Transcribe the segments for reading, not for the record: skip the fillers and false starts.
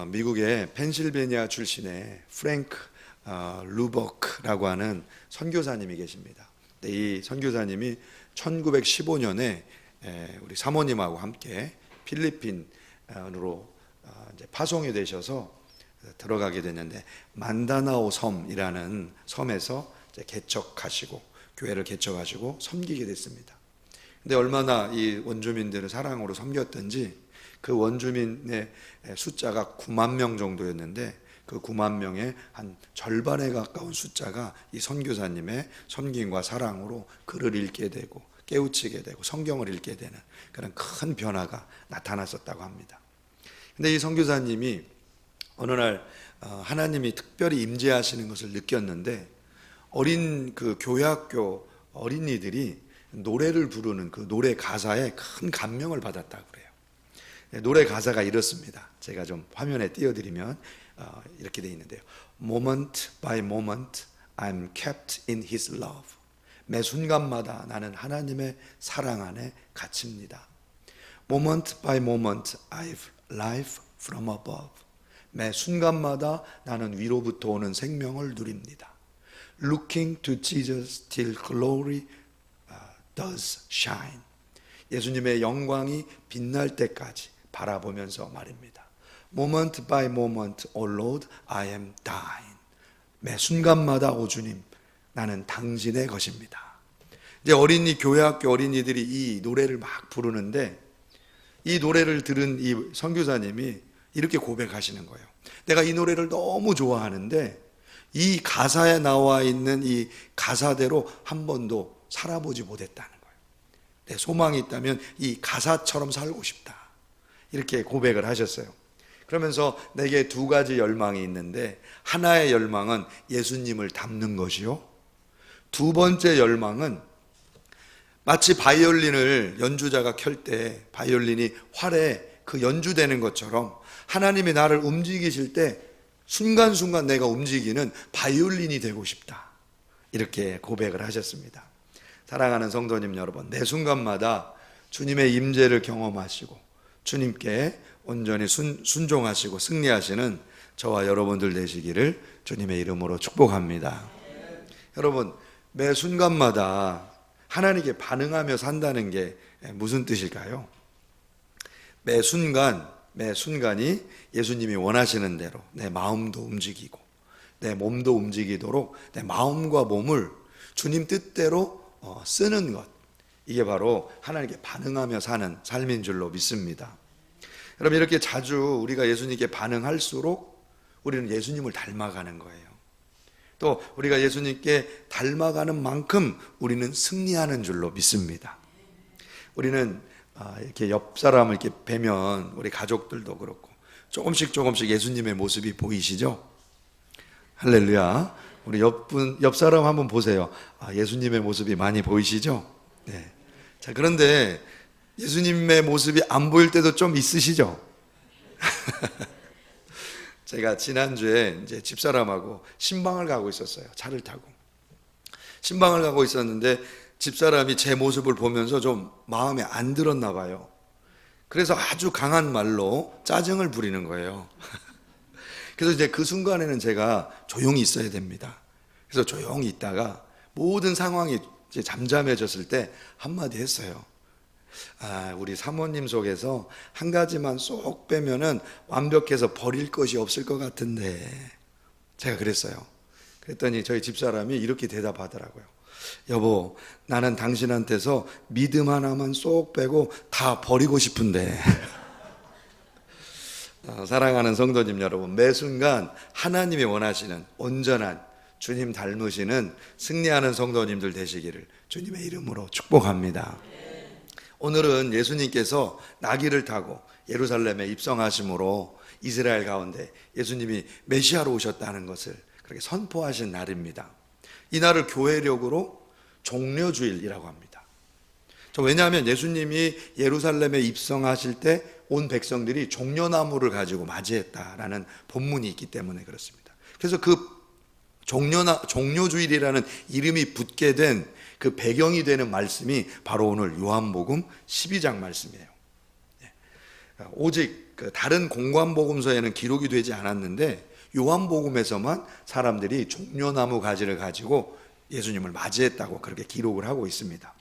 미국의 펜실베니아 출신의 프랭크 루버크라고 하는 선교사님이 계십니다. 이 선교사님이 1915년에 우리 사모님하고 함께 필리핀으로 이제 파송이 되셔서 들어가게 됐는데, 만다나오 섬이라는 섬에서 이제 개척하시고 교회를 개척하시고 섬기게 됐습니다. 근데 얼마나 이 원주민들을 사랑으로 섬겼던지 그 원주민의 숫자가 9만 명 정도였는데, 그 9만 명의 한 절반에 가까운 숫자가 이 선교사님의 섬김과 사랑으로 글을 읽게 되고 깨우치게 되고 성경을 읽게 되는 그런 큰 변화가 나타났었다고 합니다. 근데 이 선교사님이 어느 날 하나님이 특별히 임재하시는 것을 느꼈는데, 어린 그 교회학교 어린이들이 노래를 부르는 그 노래 가사에 큰 감명을 받았다고 그래요. 노래 가사가 이렇습니다. 제가 좀 화면에 띄워드리면 이렇게 돼 있는데요. Moment by moment I'm kept in His love. 매 순간마다 나는 하나님의 사랑 안에 갇힙니다. Moment by moment I've life from above. 매 순간마다 나는 위로부터 오는 생명을 누립니다. Looking to Jesus till glory does shine. 예수님의 영광이 빛날 때까지 바라보면서 말입니다. Moment by moment, O Lord, I am thine. 매 순간마다 오 주님, 나는 당신의 것입니다. 이제 교회학교 어린이들이 이 노래를 막 부르는데, 이 노래를 들은 이 선교사님이 이렇게 고백하시는 거예요. 내가 이 노래를 너무 좋아하는데 이 가사에 나와 있는 이 가사대로 한 번도 살아보지 못했다는 거예요. 내 소망이 있다면 이 가사처럼 살고 싶다, 이렇게 고백을 하셨어요. 그러면서 내게 두 가지 열망이 있는데, 하나의 열망은 예수님을 닮는 것이요, 두 번째 열망은 마치 바이올린을 연주자가 켤 때 바이올린이 활에 그 연주되는 것처럼 하나님이 나를 움직이실 때 순간순간 내가 움직이는 바이올린이 되고 싶다, 이렇게 고백을 하셨습니다. 사랑하는 성도님 여러분, 매 순간마다 주님의 임재를 경험하시고 주님께 온전히 순종하시고 승리하시는 저와 여러분들 되시기를 주님의 이름으로 축복합니다. 여러분, 매 순간마다 하나님께 반응하며 산다는 게 무슨 뜻일까요? 매 순간이 예수님이 원하시는 대로 내 마음도 움직이고 내 몸도 움직이도록 내 마음과 몸을 주님 뜻대로 쓰는 것, 이게 바로 하나님께 반응하며 사는 삶인 줄로 믿습니다. 여러분, 이렇게 자주 우리가 예수님께 반응할수록 우리는 예수님을 닮아가는 거예요. 또 우리가 예수님께 닮아가는 만큼 우리는 승리하는 줄로 믿습니다. 우리는 이렇게 옆 사람을 이렇게 뵈면, 우리 가족들도 그렇고 조금씩 예수님의 모습이 보이시죠? 할렐루야. 우리 옆 사람 한번 보세요. 예수님의 모습이 많이 보이시죠? 네. 자, 그런데 예수님의 모습이 안 보일 때도 좀 있으시죠? 제가 지난주에 이제 집사람하고 신방을 가고 있었어요. 차를 타고 신방을 가고 있었는데 집사람이 제 모습을 보면서 좀 마음에 안 들었나 봐요. 그래서 아주 강한 말로 짜증을 부리는 거예요. 그래서 이제 그 순간에는 제가 조용히 있어야 됩니다. 그래서 조용히 있다가 모든 상황이 이제 잠잠해졌을 때 한마디 했어요. 우리 사모님 속에서 한 가지만 쏙 빼면은 완벽해서 버릴 것이 없을 것 같은데, 제가 그랬어요. 그랬더니 저희 집사람이 이렇게 대답하더라고요. 여보, 나는 당신한테서 믿음 하나만 쏙 빼고 다 버리고 싶은데. 사랑하는 성도님 여러분, 매 순간 하나님이 원하시는 온전한 주님 닮으시는 승리하는 성도님들 되시기를 주님의 이름으로 축복합니다. 오늘은 예수님께서 나귀를 타고 예루살렘에 입성하심으로 이스라엘 가운데 예수님이 메시아로 오셨다는 것을 그렇게 선포하신 날입니다. 이 날을 교회력으로 종려주일이라고 합니다. 왜냐하면 예수님이 예루살렘에 입성하실 때 온 백성들이 종려나무를 가지고 맞이했다라는 본문이 있기 때문에 그렇습니다. 그래서 그 종려주일이라는 이름이 붙게 된 그 배경이 되는 말씀이 바로 오늘 요한복음 12장 말씀이에요. 오직 그 다른 공관복음서에는 기록이 되지 않았는데 요한복음에서만 사람들이 종려나무 가지를 가지고 예수님을 맞이했다고 그렇게 기록을 하고 있습니다.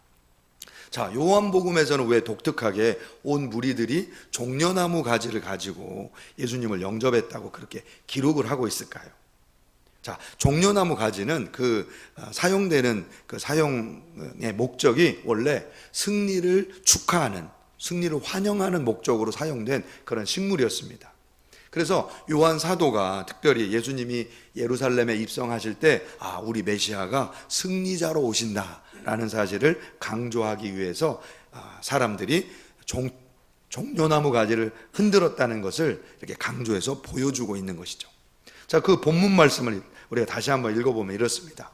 자, 요한복음에서는 왜 독특하게 온 무리들이 종려나무 가지를 가지고 예수님을 영접했다고 그렇게 기록을 하고 있을까요? 자, 종려나무 가지는 사용되는 그 사용의 목적이 원래 승리를 축하하는, 승리를 환영하는 목적으로 사용된 그런 식물이었습니다. 그래서 요한 사도가 특별히 예수님이 예루살렘에 입성하실 때 우리 메시아가 승리자로 오신다라는 사실을 강조하기 위해서 사람들이 종려나무 가지를 흔들었다는 것을 이렇게 강조해서 보여주고 있는 것이죠. 자, 그 본문 말씀을 우리가 다시 한번 읽어보면 이렇습니다.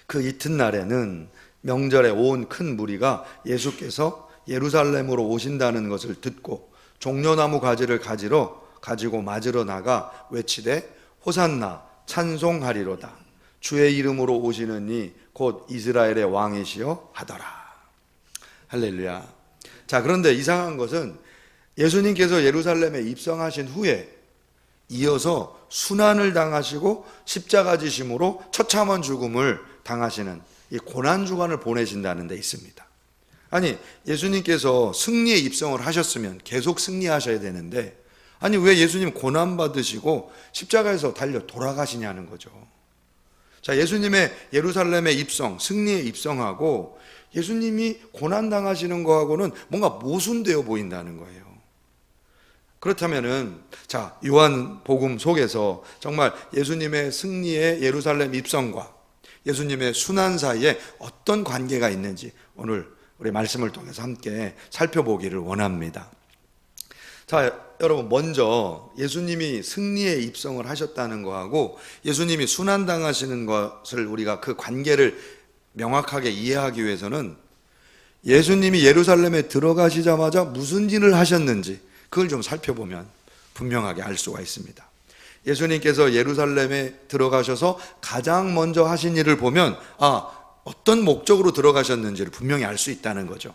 그 이튿날에는 명절에 온 큰 무리가 예수께서 예루살렘으로 오신다는 것을 듣고 종려나무 가지를 가지고 맞으러 나가 외치되 호산나 찬송하리로다. 주의 이름으로 오시는 이 곧 이스라엘의 왕이시여 하더라. 할렐루야. 자, 그런데 이상한 것은 예수님께서 예루살렘에 입성하신 후에 이어서 순환을 당하시고 십자가 지심으로 처참한 죽음을 당하시는 이 고난주간을 보내신다는 데 있습니다. 아니, 예수님께서 승리에 입성을 하셨으면 계속 승리하셔야 되는데 아니 왜 예수님 고난받으시고 십자가에서 달려 돌아가시냐는 거죠. 자, 예수님의 예루살렘의 입성, 승리에 입성하고 예수님이 고난당하시는 거하고는 뭔가 모순되어 보인다는 거예요. 그렇다면은 자, 요한복음 속에서 정말 예수님의 승리의 예루살렘 입성과 예수님의 순환 사이에 어떤 관계가 있는지 오늘 우리 말씀을 통해서 함께 살펴보기를 원합니다. 자, 여러분, 먼저 예수님이 승리에 입성을 하셨다는 거하고 예수님이 순환당하시는 것을 우리가 그 관계를 명확하게 이해하기 위해서는 예수님이 예루살렘에 들어가시자마자 무슨 일을 하셨는지 그걸 좀 살펴보면 분명하게 알 수가 있습니다. 예수님께서 예루살렘에 들어가셔서 가장 먼저 하신 일을 보면 어떤 목적으로 들어가셨는지를 분명히 알 수 있다는 거죠.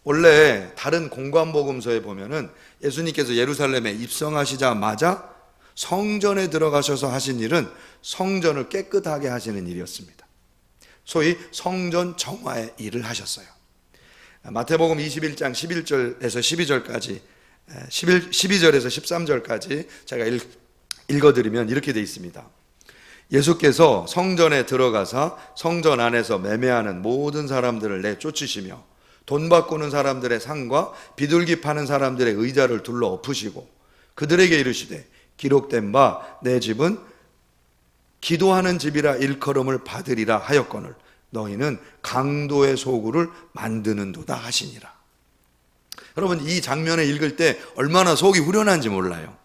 원래 다른 공관복음서에 보면은 예수님께서 예루살렘에 입성하시자마자 성전에 들어가셔서 하신 일은 성전을 깨끗하게 하시는 일이었습니다. 소위 성전 정화의 일을 하셨어요. 마태복음 21장 11절에서 12절까지 12절에서 13절까지 제가 읽어드리면 이렇게 되어 있습니다. 예수께서 성전에 들어가사 성전 안에서 매매하는 모든 사람들을 내쫓으시며 돈 바꾸는 사람들의 상과 비둘기 파는 사람들의 의자를 둘러 엎으시고 그들에게 이르시되 기록된 바 내 집은 기도하는 집이라 일컬음을 받으리라 하였거늘 너희는 강도의 소굴을 만드는도다 하시니라. 여러분, 이 장면을 읽을 때 얼마나 속이 후련한지 몰라요.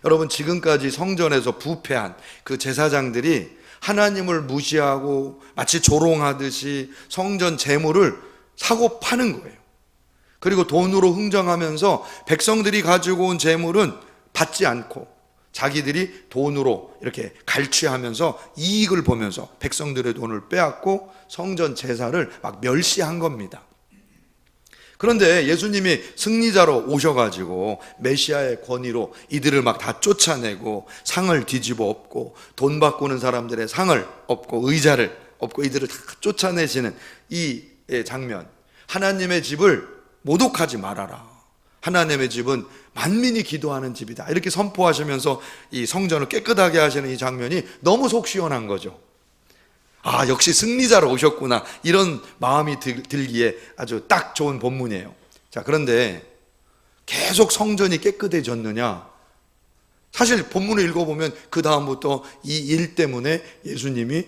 여러분, 지금까지 성전에서 부패한 그 제사장들이 하나님을 무시하고 마치 조롱하듯이 성전 재물을 사고 파는 거예요. 그리고 돈으로 흥정하면서 백성들이 가지고 온 재물은 받지 않고 자기들이 돈으로 이렇게 갈취하면서 이익을 보면서 백성들의 돈을 빼앗고 성전 제사를 막 멸시한 겁니다. 그런데 예수님이 승리자로 오셔가지고 메시아의 권위로 이들을 막 다 쫓아내고 상을 뒤집어 엎고 돈 바꾸는 사람들의 상을 엎고 의자를 엎고 이들을 다 쫓아내시는 이 장면, 하나님의 집을 모독하지 말아라. 하나님의 집은 만민이 기도하는 집이다. 이렇게 선포하시면서 이 성전을 깨끗하게 하시는 이 장면이 너무 속 시원한 거죠. 역시 승리자로 오셨구나. 이런 마음이 들기에 아주 딱 좋은 본문이에요. 자, 그런데 계속 성전이 깨끗해졌느냐? 사실 본문을 읽어보면 그 다음부터 이 일 때문에 예수님이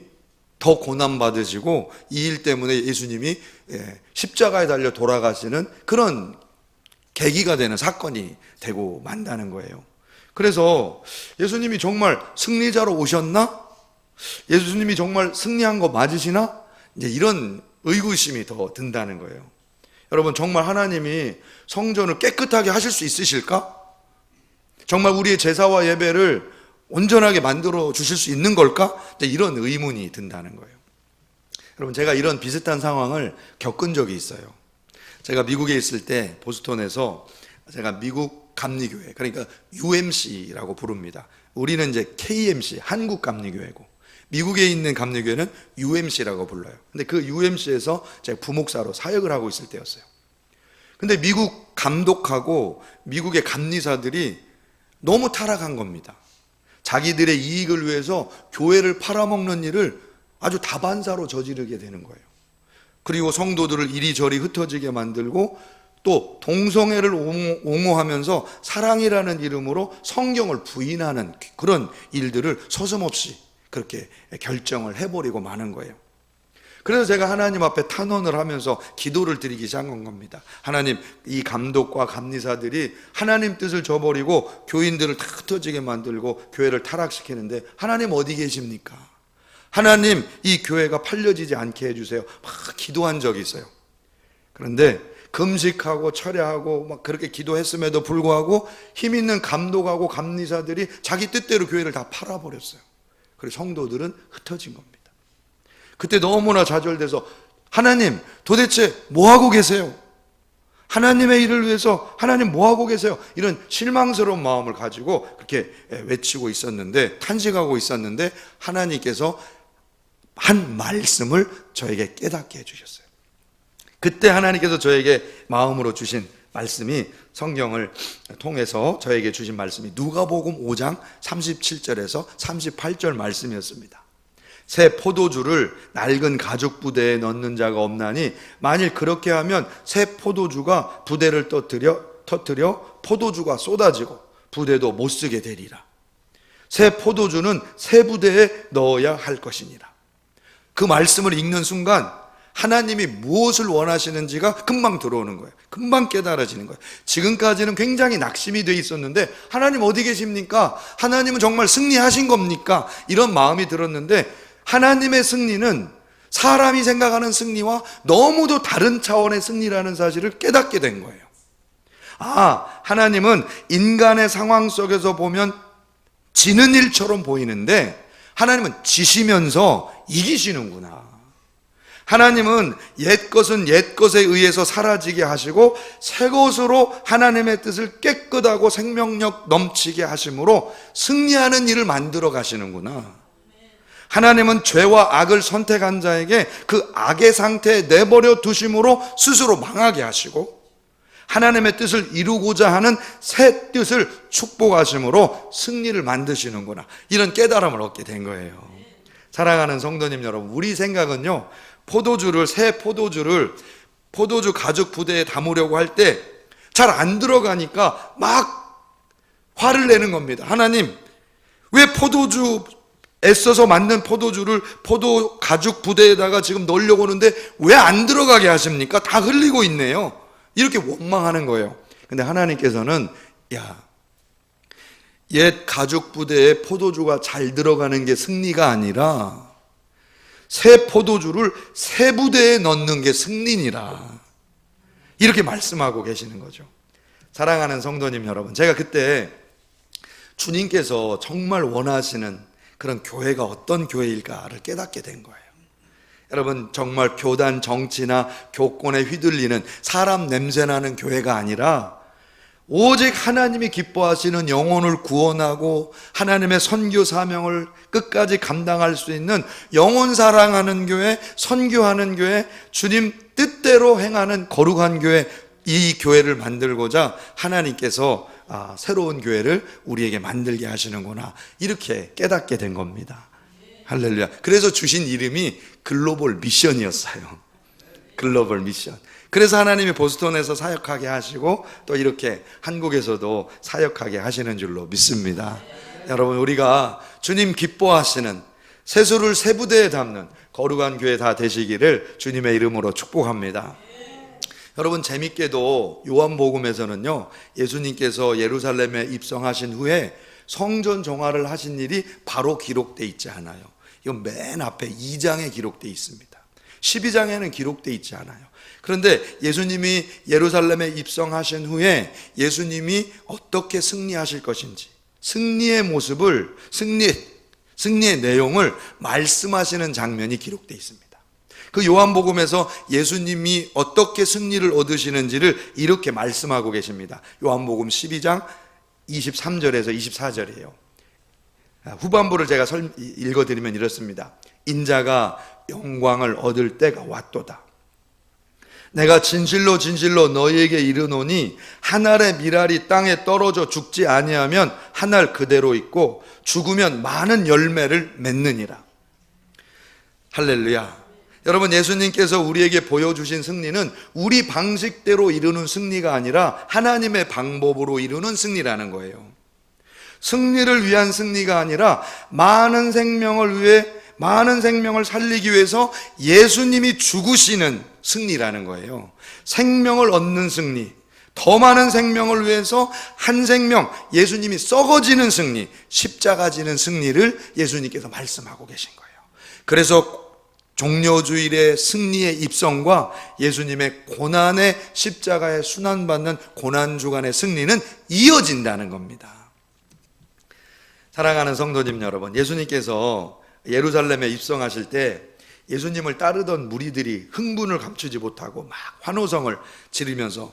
더 고난받으시고 이 일 때문에 예수님이 십자가에 달려 돌아가시는 그런 계기가 되는 사건이 되고 만다는 거예요. 그래서 예수님이 정말 승리자로 오셨나? 예수님이 정말 승리한 거 맞으시나? 이제 이런 의구심이 더 든다는 거예요. 여러분, 정말 하나님이 성전을 깨끗하게 하실 수 있으실까? 정말 우리의 제사와 예배를 온전하게 만들어 주실 수 있는 걸까? 이런 의문이 든다는 거예요. 여러분, 제가 이런 비슷한 상황을 겪은 적이 있어요. 제가 미국에 있을 때 보스턴에서 제가 미국 미국 감리교회, 그러니까 UMC라고 부릅니다. 우리는 이제 KMC, 한국 감리교회고, 미국에 있는 감리교회는 UMC라고 불러요. 근데 그 UMC에서 제가 부목사로 사역을 하고 있을 때였어요. 근데 미국 감독하고 미국의 감리사들이 너무 타락한 겁니다. 자기들의 이익을 위해서 교회를 팔아먹는 일을 아주 다반사로 저지르게 되는 거예요. 그리고 성도들을 이리저리 흩어지게 만들고 또 동성애를 옹호하면서 사랑이라는 이름으로 성경을 부인하는 그런 일들을 서슴없이 그렇게 결정을 해버리고 마는 거예요. 그래서 제가 하나님 앞에 탄원을 하면서 기도를 드리기 시작한 겁니다. 하나님, 이 감독과 감리사들이 하나님 뜻을 저버리고 교인들을 다 흩어지게 만들고 교회를 타락시키는데 하나님 어디 계십니까? 하나님, 이 교회가 팔려지지 않게 해주세요. 막 기도한 적이 있어요. 그런데 금식하고 철야하고 막 그렇게 기도했음에도 불구하고 힘 있는 감독하고 감리사들이 자기 뜻대로 교회를 다 팔아버렸어요. 그래서 성도들은 흩어진 겁니다. 그때 너무나 좌절돼서 하나님, 도대체 뭐하고 계세요? 하나님의 일을 위해서 하나님 뭐하고 계세요? 이런 실망스러운 마음을 가지고 그렇게 외치고 있었는데, 탄식하고 있었는데 하나님께서 한 말씀을 저에게 깨닫게 해주셨어요. 그때 하나님께서 저에게 마음으로 주신 말씀이, 성경을 통해서 저에게 주신 말씀이 누가복음 5장 37절에서 38절 말씀이었습니다. 새 포도주를 낡은 가죽 부대에 넣는 자가 없나니 만일 그렇게 하면 새 포도주가 부대를 터뜨려 포도주가 쏟아지고 부대도 못 쓰게 되리라. 새 포도주는 새 부대에 넣어야 할 것이니라. 그 말씀을 읽는 순간 하나님이 무엇을 원하시는지가 금방 들어오는 거예요. 금방 깨달아지는 거예요. 지금까지는 굉장히 낙심이 돼 있었는데 하나님 어디 계십니까? 하나님은 정말 승리하신 겁니까? 이런 마음이 들었는데 하나님의 승리는 사람이 생각하는 승리와 너무도 다른 차원의 승리라는 사실을 깨닫게 된 거예요. 하나님은 인간의 상황 속에서 보면 지는 일처럼 보이는데 하나님은 지시면서 이기시는구나. 하나님은 옛것은 옛것에 의해서 사라지게 하시고 새 것으로 하나님의 뜻을 깨끗하고 생명력 넘치게 하심으로 승리하는 일을 만들어 가시는구나. 하나님은 죄와 악을 선택한 자에게 그 악의 상태에 내버려 두심으로 스스로 망하게 하시고 하나님의 뜻을 이루고자 하는 새 뜻을 축복하심으로 승리를 만드시는구나. 이런 깨달음을 얻게 된 거예요. 사랑하는 성도님 여러분, 우리 생각은요, 새 포도주를 포도주 가죽 부대에 담으려고 할 때 잘 안 들어가니까 막 화를 내는 겁니다. 하나님, 왜 애써서 만든 포도주를 포도 가죽 부대에다가 지금 넣으려고 하는데 왜 안 들어가게 하십니까? 다 흘리고 있네요. 이렇게 원망하는 거예요. 근데 하나님께서는 옛 가죽 부대에 포도주가 잘 들어가는 게 승리가 아니라 새 포도주를 새 부대에 넣는 게 승리니라. 이렇게 말씀하고 계시는 거죠. 사랑하는 성도님 여러분, 제가 그때 주님께서 정말 원하시는 그런 교회가 어떤 교회일까를 깨닫게 된 거예요. 여러분, 정말 교단 정치나 교권에 휘둘리는 사람 냄새나는 교회가 아니라 오직 하나님이 기뻐하시는 영혼을 구원하고 하나님의 선교 사명을 끝까지 감당할 수 있는 영혼 사랑하는 교회, 선교하는 교회, 주님 뜻대로 행하는 거룩한 교회, 이 교회를 만들고자 하나님께서 새로운 교회를 우리에게 만들게 하시는구나, 이렇게 깨닫게 된 겁니다. 할렐루야. 그래서 주신 이름이 글로벌 미션이었어요. 글로벌 미션. 그래서 하나님이 보스턴에서 사역하게 하시고 또 이렇게 한국에서도 사역하게 하시는 줄로 믿습니다. 여러분, 우리가 주님 기뻐하시는 세수를 새 부대에 담는 거룩한 교회 다 되시기를 주님의 이름으로 축복합니다. 여러분, 재밌게도 요한복음에서는요, 예수님께서 예루살렘에 입성하신 후에 성전 정화를 하신 일이 바로 기록되어 있지 않아요. 이건 맨 앞에 2장에 기록되어 있습니다. 12장에는 기록되어 있지 않아요. 그런데 예수님이 예루살렘에 입성하신 후에 예수님이 어떻게 승리하실 것인지, 승리의 모습을, 승리의 내용을 말씀하시는 장면이 기록되어 있습니다. 그 요한복음에서 예수님이 어떻게 승리를 얻으시는지를 이렇게 말씀하고 계십니다. 요한복음 12장 23절에서 24절이에요. 후반부를 제가 읽어드리면 이렇습니다. 인자가 영광을 얻을 때가 왔도다. 내가 진실로 진실로 너희에게 이르노니 한 알의 밀알이 땅에 떨어져 죽지 아니하면 한 알 그대로 있고 죽으면 많은 열매를 맺느니라. 할렐루야. 여러분, 예수님께서 우리에게 보여주신 승리는 우리 방식대로 이루는 승리가 아니라 하나님의 방법으로 이루는 승리라는 거예요. 승리를 위한 승리가 아니라 많은 생명을 살리기 위해서 예수님이 죽으시는 승리라는 거예요. 생명을 얻는 승리, 더 많은 생명을 위해서 한 생명, 예수님이 썩어지는 승리, 십자가 지는 승리를 예수님께서 말씀하고 계신 거예요. 그래서 종려주일의 승리의 입성과 예수님의 고난의 십자가에 순환받는 고난주간의 승리는 이어진다는 겁니다. 사랑하는 성도님 여러분, 예수님께서 예루살렘에 입성하실 때 예수님을 따르던 무리들이 흥분을 감추지 못하고 막 환호성을 지르면서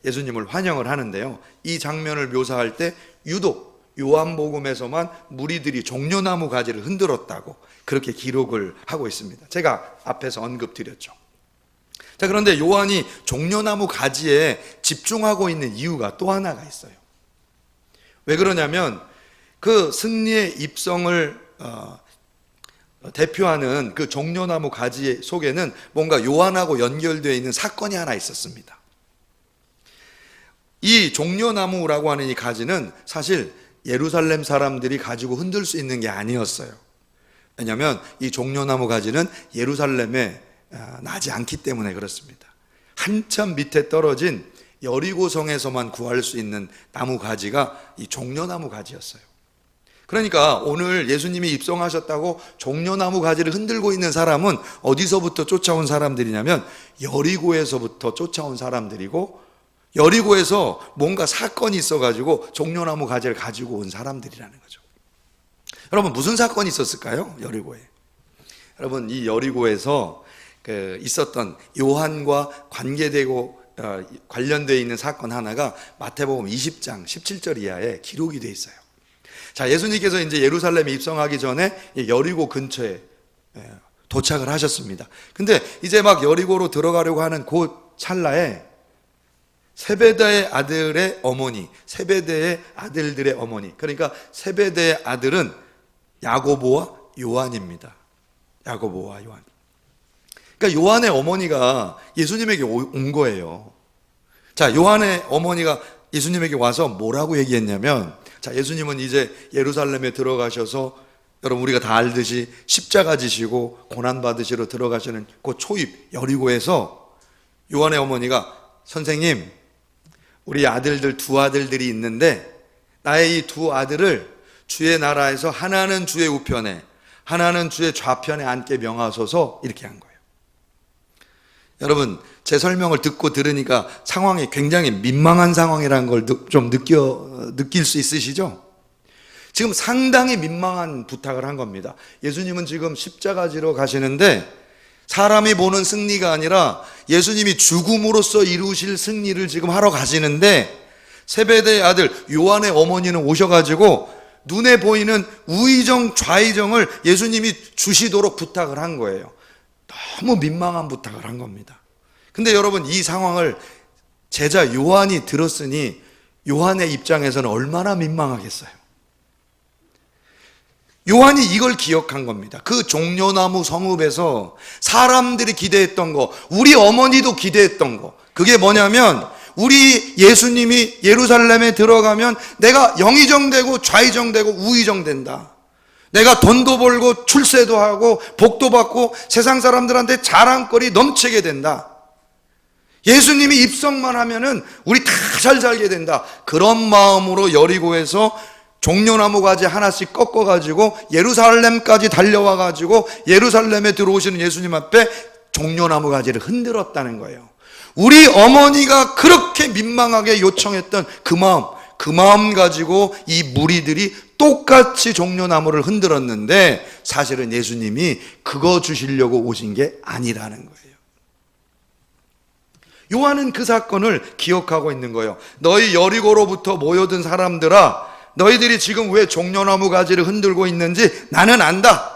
예수님을 환영을 하는데요, 이 장면을 묘사할 때 유독 요한복음에서만 무리들이 종려나무 가지를 흔들었다고 그렇게 기록을 하고 있습니다. 제가 앞에서 언급드렸죠. 자, 그런데 요한이 종려나무 가지에 집중하고 있는 이유가 또 하나가 있어요. 왜 그러냐면 그 승리의 입성을 대표하는 그 종려나무 가지 속에는 뭔가 요한하고 연결되어 있는 사건이 하나 있었습니다. 이 종려나무라고 하는 이 가지는 사실 예루살렘 사람들이 가지고 흔들 수 있는 게 아니었어요. 왜냐하면 이 종려나무 가지는 예루살렘에 나지 않기 때문에 그렇습니다. 한참 밑에 떨어진 여리고성에서만 구할 수 있는 나무 가지가 이 종려나무 가지였어요. 그러니까 오늘 예수님이 입성하셨다고 종려나무 가지를 흔들고 있는 사람은 어디서부터 쫓아온 사람들이냐면 여리고에서부터 쫓아온 사람들이고, 여리고에서 뭔가 사건이 있어가지고 종려나무 가지를 가지고 온 사람들이라는 거죠. 여러분, 무슨 사건이 있었을까요? 여리고에. 여러분, 이 여리고에서 있었던 요한과 관련되어 있는 사건 하나가 마태복음 20장 17절 이하에 기록이 되어 있어요. 자, 예수님께서 이제 예루살렘에 입성하기 전에 여리고 근처에 도착을 하셨습니다. 근데 이제 막 여리고로 들어가려고 하는 그 찰나에 세베대의 아들의 어머니, 세베대의 아들들의 어머니, 그러니까 세베대의 아들은 야고보와 요한입니다. 야고보와 요한. 그러니까 요한의 어머니가 예수님에게 온 거예요. 자, 요한의 어머니가 예수님에게 와서 뭐라고 얘기했냐면, 자, 예수님은 이제 예루살렘에 들어가셔서 여러분 우리가 다 알듯이 십자가 지시고 고난받으시러 들어가시는 그 초입 여리고에서 요한의 어머니가, 선생님, 우리 아들들 두 아들들이 있는데 나의 이 두 아들을 주의 나라에서 하나는 주의 우편에 하나는 주의 좌편에 앉게 명하소서, 이렇게 한 거예요. 여러분, 제 설명을 듣고 들으니까 상황이 굉장히 민망한 상황이라는 걸 좀 느낄 수 있으시죠? 지금 상당히 민망한 부탁을 한 겁니다. 예수님은 지금 십자가 지러 가시는데 사람이 보는 승리가 아니라 예수님이 죽음으로써 이루실 승리를 지금 하러 가시는데, 세베대의 아들 요한의 어머니는 오셔가지고 눈에 보이는 우의정 좌의정을 예수님이 주시도록 부탁을 한 거예요. 너무 민망한 부탁을 한 겁니다. 근데 여러분, 이 상황을 제자 요한이 들었으니 요한의 입장에서는 얼마나 민망하겠어요. 요한이 이걸 기억한 겁니다. 그 종려나무 성읍에서 사람들이 기대했던 거, 우리 어머니도 기대했던 거, 그게 뭐냐면 우리 예수님이 예루살렘에 들어가면 내가 영의정되고 좌의정되고 우의정된다. 내가 돈도 벌고 출세도 하고 복도 받고 세상 사람들한테 자랑거리 넘치게 된다. 예수님이 입성만 하면은 우리 다 잘 살게 된다. 그런 마음으로 여리고에서 종려나무 가지 하나씩 꺾어가지고 예루살렘까지 달려와가지고 예루살렘에 들어오시는 예수님 앞에 종려나무 가지를 흔들었다는 거예요. 우리 어머니가 그렇게 민망하게 요청했던 그 마음, 그 마음 가지고 이 무리들이 똑같이 종려나무를 흔들었는데 사실은 예수님이 그거 주시려고 오신 게 아니라는 거예요. 요한은 그 사건을 기억하고 있는 거예요. 너희 여리고로부터 모여든 사람들아, 너희들이 지금 왜 종려나무 가지를 흔들고 있는지 나는 안다.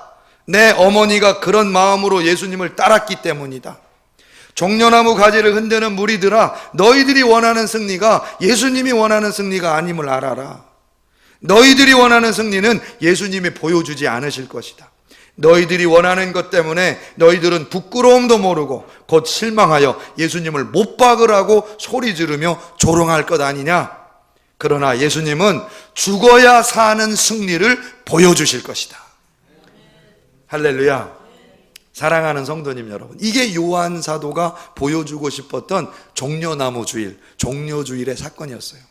내 어머니가 그런 마음으로 예수님을 따랐기 때문이다. 종려나무 가지를 흔드는 무리들아, 너희들이 원하는 승리가 예수님이 원하는 승리가 아님을 알아라. 너희들이 원하는 승리는 예수님이 보여주지 않으실 것이다. 너희들이 원하는 것 때문에 너희들은 부끄러움도 모르고 곧 실망하여 예수님을 못 박으라고 소리 지르며 조롱할 것 아니냐. 그러나 예수님은 죽어야 사는 승리를 보여주실 것이다. 할렐루야. 사랑하는 성도님 여러분, 이게 요한 사도가 보여주고 싶었던 종려나무 주일, 종려주일의 사건이었어요.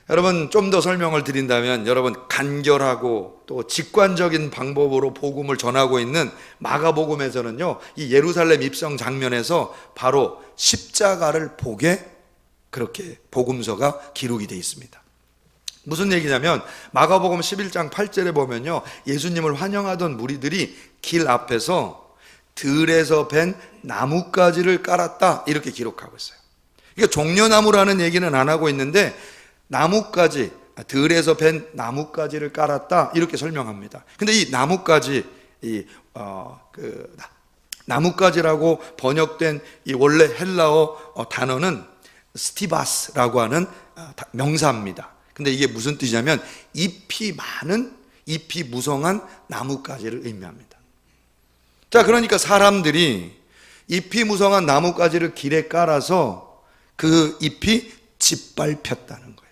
여러분, 좀 더 설명을 드린다면, 여러분, 간결하고 또 직관적인 방법으로 복음을 전하고 있는 마가복음에서는요, 이 예루살렘 입성 장면에서 바로 십자가를 보게 그렇게 복음서가 기록이 되어 있습니다. 무슨 얘기냐면 마가복음 11장 8절에 보면요, 예수님을 환영하던 무리들이 길 앞에서 들에서 벤 나뭇가지를 깔았다, 이렇게 기록하고 있어요. 그러니까 종려나무라는 얘기는 안 하고 있는데 나뭇가지, 들에서 벤 나뭇가지를 깔았다, 이렇게 설명합니다. 근데 이 나뭇가지, 나뭇가지라고 번역된 이 원래 헬라어 단어는 스티바스라고 하는 명사입니다. 근데 이게 무슨 뜻이냐면 잎이 많은, 잎이 무성한 나뭇가지를 의미합니다. 자, 그러니까 사람들이 잎이 무성한 나뭇가지를 길에 깔아서 그 잎이 짓밟혔다는 거예요.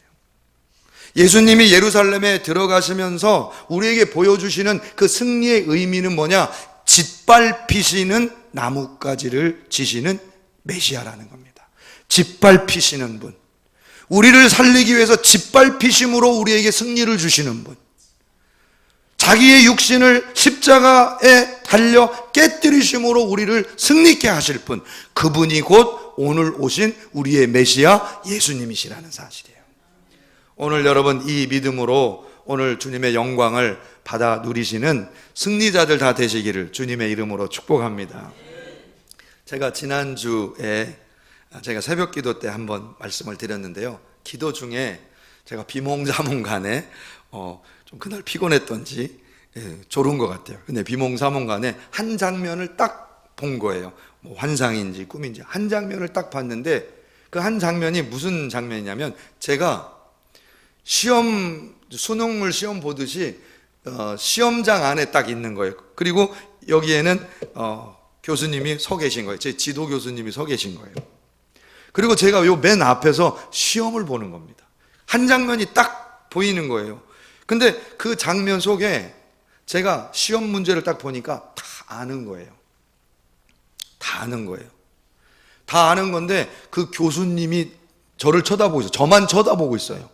예수님이 예루살렘에 들어가시면서 우리에게 보여주시는 그 승리의 의미는 뭐냐? 짓밟히시는 나뭇가지를 지시는 메시아라는 겁니다. 짓밟히시는 분, 우리를 살리기 위해서 짓밟히심으로 우리에게 승리를 주시는 분, 자기의 육신을 십자가에 달려 깨뜨리심으로 우리를 승리케 하실 분, 그분이 곧 오늘 오신 우리의 메시아 예수님이시라는 사실이에요. 오늘 여러분, 이 믿음으로 오늘 주님의 영광을 받아 누리시는 승리자들 다 되시기를 주님의 이름으로 축복합니다. 제가 지난주에 제가 새벽 기도 때 한번 말씀을 드렸는데요, 기도 중에 제가 비몽사몽간에 좀 그날 피곤했던지 졸은 것 같아요. 근데 비몽사몽간에 한 장면을 딱 본 거예요. 뭐 환상인지 꿈인지 한 장면을 딱 봤는데 그 한 장면이 무슨 장면이냐면, 제가 수능을 시험 보듯이 시험장 안에 딱 있는 거예요. 그리고 여기에는 교수님이 서 계신 거예요. 제 지도 교수님이 서 계신 거예요. 그리고 제가 요 맨 앞에서 시험을 보는 겁니다. 한 장면이 딱 보이는 거예요. 근데 그 장면 속에 제가 시험 문제를 딱 보니까 다 아는 거예요. 다 아는 거예요. 다 아는 건데 그 교수님이 저를 쳐다보고 있어요. 저만 쳐다보고 있어요.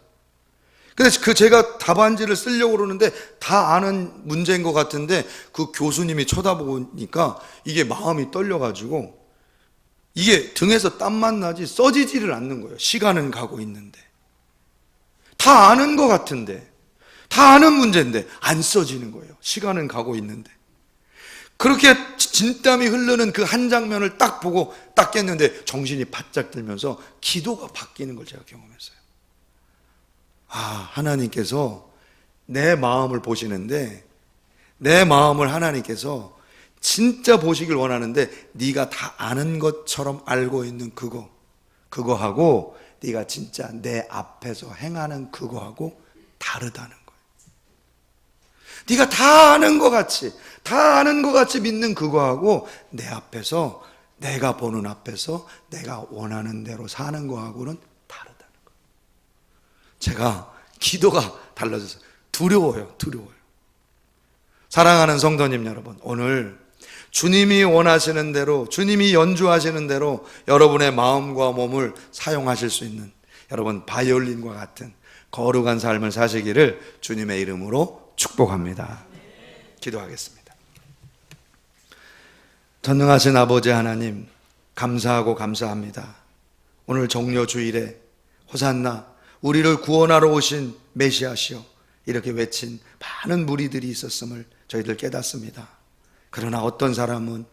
그래서 제가 답안지를 쓰려고 그러는데 다 아는 문제인 것 같은데 그 교수님이 쳐다보니까 이게 마음이 떨려가지고 이게 등에서 땀만 나지 써지지를 않는 거예요. 시간은 가고 있는데. 다 아는 것 같은데, 다 아는 문제인데 안 써지는 거예요. 시간은 가고 있는데. 그렇게 진땀이 흐르는 그 한 장면을 딱 보고 딱 깼는데 정신이 바짝 들면서 기도가 바뀌는 걸 제가 경험했어요. 아, 하나님께서 내 마음을 보시는데, 내 마음을 하나님께서 진짜 보시길 원하는데 네가 다 아는 것처럼 알고 있는 그거하고 네가 진짜 내 앞에서 행하는 그거하고 다르다는 거예요. 네가 다 아는 것 같이, 다 아는 것 같이 믿는 그거하고 내 앞에서, 내가 보는 앞에서 내가 원하는 대로 사는 거하고는 다르다는 거예요. 제가 기도가 달라져서 두려워요. 사랑하는 성도님 여러분, 오늘 주님이 원하시는 대로, 주님이 연주하시는 대로 여러분의 마음과 몸을 사용하실 수 있는, 여러분 바이올린과 같은 거룩한 삶을 사시기를 주님의 이름으로 축복합니다. 기도하겠습니다. 전능하신 아버지 하나님, 감사하고 감사합니다. 오늘 종려주일에 호산나, 우리를 구원하러 오신 메시아시여 이렇게 외친 많은 무리들이 있었음을 저희들 깨닫습니다. 그러나 어떤 사람은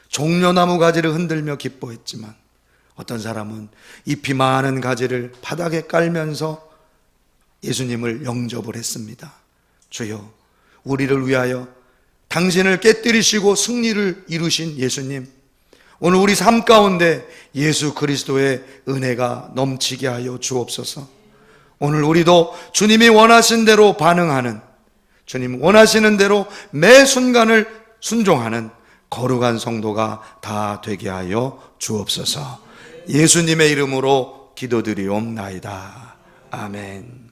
종려나무 가지를 흔들며 기뻐했지만 어떤 사람은 잎이 많은 가지를 바닥에 깔면서 예수님을 영접을 했습니다. 주여, 우리를 위하여 당신을 깨뜨리시고 승리를 이루신 예수님, 오늘 우리 삶 가운데 예수 그리스도의 은혜가 넘치게 하여 주옵소서. 오늘 우리도 주님이 원하신 대로 반응하는, 주님 원하시는 대로 매 순간을 순종하는 거룩한 성도가 다 되게 하여 주옵소서. 예수님의 이름으로 기도드리옵나이다. 아멘.